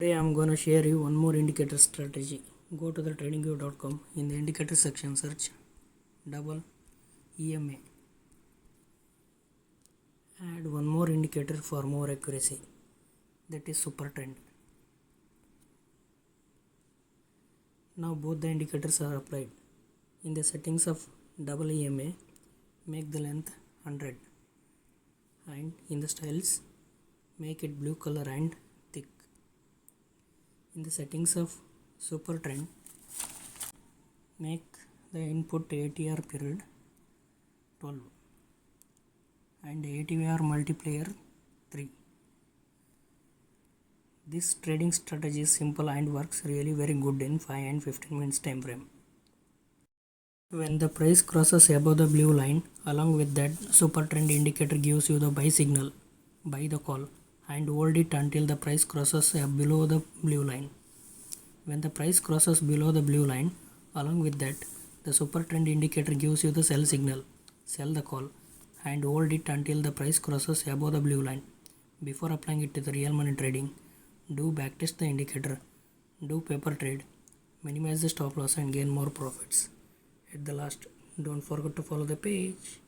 Today I am going to share you one more indicator strategy. Go to the tradingview.com. In the indicator section, search double EMA. Add one more indicator for more accuracy, that is Supertrend. Now both the indicators are applied. In the settings of double EMA, make the length 100, and in the styles, make it blue color and thick. In the settings of Supertrend, make the input ATR period 12 and ATR multiplier 3. This trading strategy is simple and works really very good in 5 and 15 minutes time frame. When the price crosses above the blue line, along with that Supertrend indicator gives you the buy signal, buy the call, and hold it until the price crosses below the blue line. When the price crosses below the blue line, along with that the Supertrend indicator gives you the sell signal, sell the call, and hold it until the price crosses above the blue line. Before applying it to the real money trading, do backtest the indicator, do paper trade, minimize the stop loss and gain more profits. At the last, don't forget to follow the page.